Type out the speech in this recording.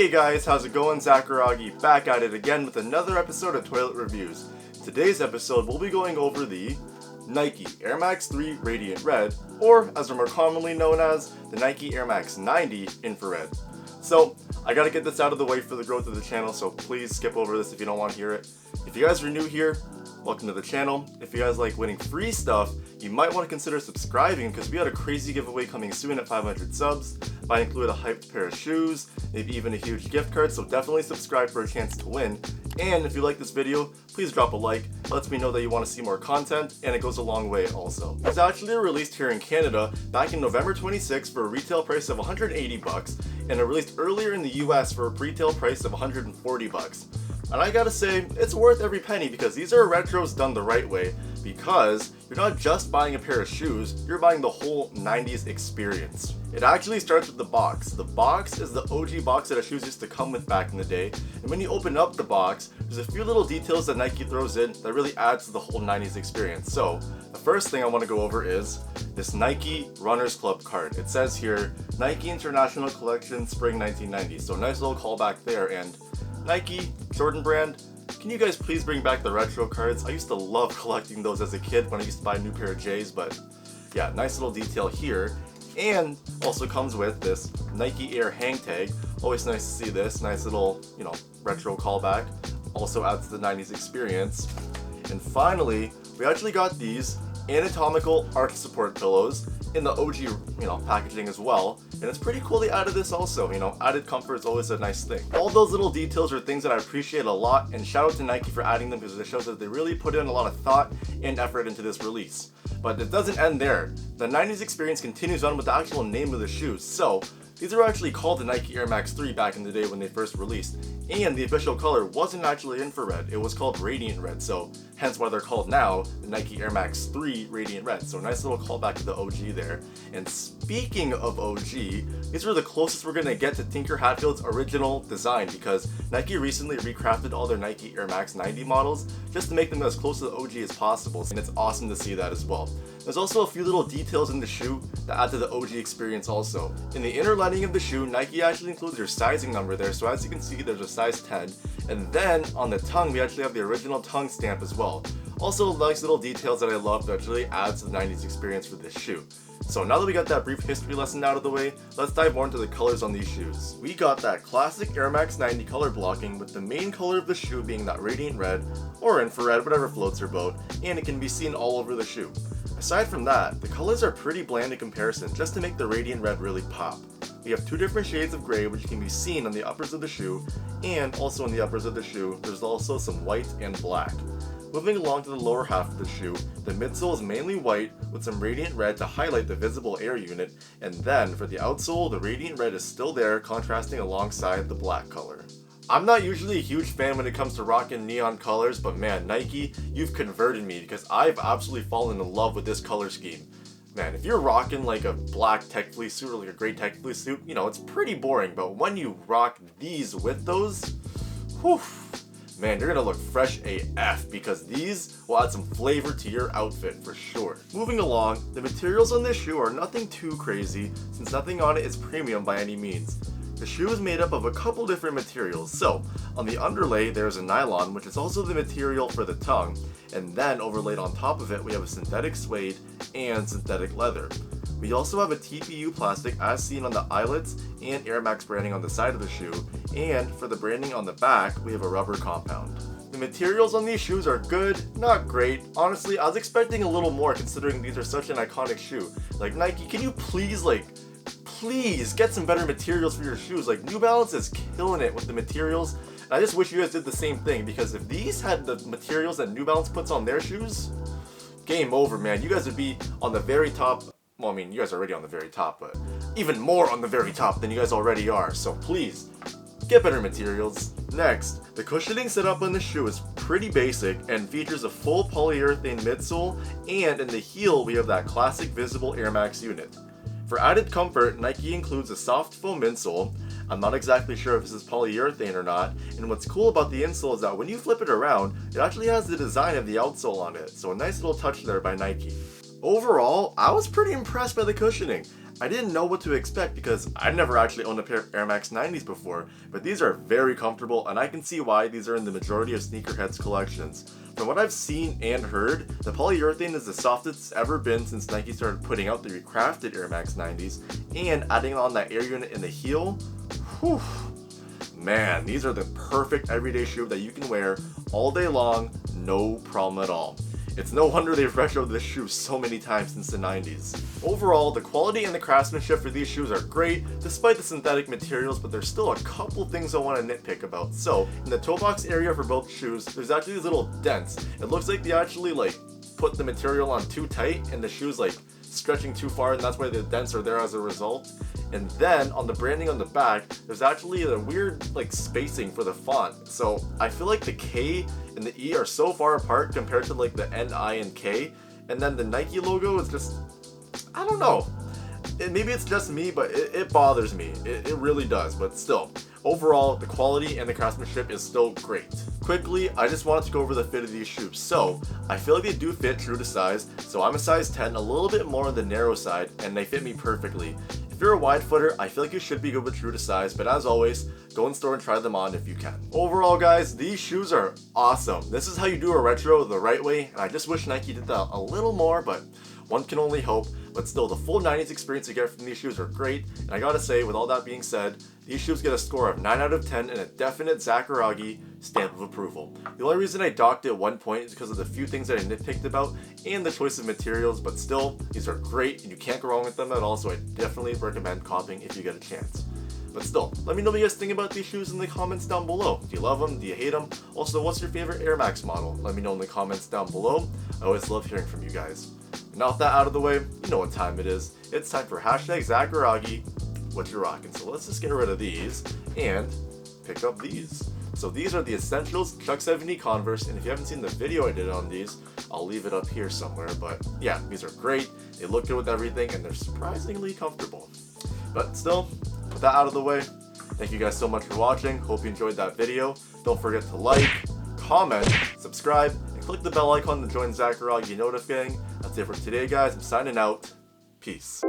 Hey guys, how's it going? Zackuragi back at it again with another episode of Toilet Reviews. Today's episode we'll be going over the Nike Air Max 3 Radiant Red, or as they're more commonly known as, the Nike Air Max 90 Infrared. So, I gotta get this out of the way for the growth of the channel, so please skip over this if you don't want to hear it. If you guys are new here, welcome to the channel. If you guys like winning free stuff, you might want to consider subscribing because we got a crazy giveaway coming soon at 500 subs. Might include a hyped pair of shoes, maybe even a huge gift card, so definitely subscribe for a chance to win. And if you like this video, please drop a like. It lets me know that you want to see more content, and it goes a long way also. It was actually released here in Canada back in November 26 for a retail price of 180 bucks, and it released earlier in the US for a retail price of 140 bucks. And I gotta say, it's worth every penny because these are retros done the right way, because you're not just buying a pair of shoes, you're buying the whole 90s experience. It actually starts with the box. The box is the OG box that our shoes used to come with back in the day, and when you open up the box, there's a few little details that Nike throws in that really adds to the whole 90s experience. So, the first thing I want to go over is this Nike Runners Club card. It says here, Nike International Collection Spring 1990, so nice little callback there. And Nike, Jordan brand, can you guys please bring back the retro cards? I used to love collecting those as a kid when I used to buy a new pair of J's, but yeah, nice little detail here. And also comes with this Nike Air hang tag. Always nice to see this, nice little, retro callback. Also adds to the 90s experience. And finally, we actually got these anatomical arch support pillows in the OG, packaging as well. And it's pretty cool they added this also, added comfort is always a nice thing. All those little details are things that I appreciate a lot, and shout out to Nike for adding them because it shows that they really put in a lot of thought and effort into this release. But it doesn't end there. The 90s experience continues on with the actual name of the shoes. So, these were actually called the Nike Air Max 3 back in the day when they first released. And the official color wasn't actually infrared, it was called Radiant Red, so hence why they're called now the Nike Air Max 3 Radiant Red. So nice little callback to the OG there. And speaking of OG, these were the closest we're gonna get to Tinker Hatfield's original design because Nike recently recrafted all their Nike Air Max 90 models just to make them as close to the OG as possible, and it's awesome to see that as well. There's also a few little details in the shoe that add to the OG experience also. In the inner lining of the shoe, Nike actually includes your sizing number there, so as you can see there's a size 10. And then on the tongue, we actually have the original tongue stamp as well. Also nice little details that I love that really adds to the 90s experience for this shoe. So now that we got that brief history lesson out of the way, let's dive more into the colors on these shoes. We got that classic Air Max 90 color blocking with the main color of the shoe being that radiant red, or infrared, whatever floats your boat, and it can be seen all over the shoe. Aside from that, the colors are pretty bland in comparison just to make the radiant red really pop. We have two different shades of gray which can be seen on the uppers of the shoe, and also on the uppers of the shoe there's also some white and black. Moving along to the lower half of the shoe, the midsole is mainly white with some radiant red to highlight the visible air unit, and then for the outsole the radiant red is still there contrasting alongside the black color. I'm not usually a huge fan when it comes to rocking neon colors, but man, Nike, you've converted me because I've absolutely fallen in love with this color scheme. Man, if you're rocking like a black tech fleece suit or like a gray tech fleece suit, it's pretty boring, but when you rock these with those, whew, man, you're gonna look fresh AF because these will add some flavor to your outfit for sure. Moving along, the materials on this shoe are nothing too crazy since nothing on it is premium by any means. The shoe is made up of a couple different materials. So, on the underlay there's a nylon, which is also the material for the tongue, and then overlaid on top of it we have a synthetic suede and synthetic leather. We also have a TPU plastic as seen on the eyelets and Air Max branding on the side of the shoe, and for the branding on the back we have a rubber compound. The materials on these shoes are good, not great. Honestly, I was expecting a little more considering these are such an iconic shoe. Like, Nike, can you please get some better materials for your shoes? Like, New Balance is killing it with the materials, and I just wish you guys did the same thing because if these had the materials that New Balance puts on their shoes, game over, man. You guys would be on the very top. Well, I mean, you guys are already on the very top, but even more on the very top than you guys already are, so please, get better materials. Next, the cushioning setup on the shoe is pretty basic and features a full polyurethane midsole, and in the heel we have that classic visible Air Max unit. For added comfort, Nike includes a soft foam insole. I'm not exactly sure if this is polyurethane or not, and what's cool about the insole is that when you flip it around, it actually has the design of the outsole on it, so a nice little touch there by Nike. Overall, I was pretty impressed by the cushioning. I didn't know what to expect because I'd never actually owned a pair of Air Max 90s before, but these are very comfortable and I can see why these are in the majority of sneakerheads' collections. From what I've seen and heard, the polyurethane is the softest it's ever been since Nike started putting out the recrafted Air Max 90s, and adding on that air unit in the heel, whew. Man, these are the perfect everyday shoe that you can wear all day long, no problem at all. It's no wonder they've retroed this shoe so many times since the 90s. Overall, the quality and the craftsmanship for these shoes are great, despite the synthetic materials, but there's still a couple things I want to nitpick about. So, in the toe box area for both shoes, there's actually these little dents. It looks like they actually put the material on too tight and the shoe's stretching too far, and that's why the dents are there as a result. And then on the branding on the back, there's actually a weird spacing for the font. So I feel like the K and the E are so far apart compared to the N, I, and K. And then the Nike logo is just, I don't know. Maybe it's just me, but it bothers me. It really does, but still. Overall, the quality and the craftsmanship is still great. Quickly, I just wanted to go over the fit of these shoes. So, I feel like they do fit true to size. So I'm a size 10, a little bit more on the narrow side, and they fit me perfectly. If you're a wide footer, I feel like you should be good with true to size, but as always, go in store and try them on if you can. Overall guys, these shoes are awesome. This is how you do a retro the right way, and I just wish Nike did that a little more, but one can only hope. But still, the full 90s experience you get from these shoes are great, and I gotta say, with all that being said, these shoes get a score of 9 out of 10 and a definite Zackuragi stamp of approval. The only reason I docked it 1 point is because of the few things that I nitpicked about and the choice of materials, but still, these are great and you can't go wrong with them at all, so I definitely recommend copying if you get a chance. But still, let me know what you guys think about these shoes in the comments down below. Do you love them? Do you hate them? Also, what's your favorite Air Max model? Let me know in the comments down below. I always love hearing from you guys. And now with that out of the way, you know what time it is. It's time for #Zackuragi, what you rockin'. So let's just get rid of these and pick up these. So these are the Essentials Chuck 70 Converse, and if you haven't seen the video I did on these, I'll leave it up here somewhere. But yeah, these are great. They look good with everything, and they're surprisingly comfortable. But still, with that out of the way, thank you guys so much for watching. Hope you enjoyed that video. Don't forget to like, comment, subscribe, and click the bell icon to join Zackuragi Notif Gang. That's it for today, guys. I'm signing out. Peace.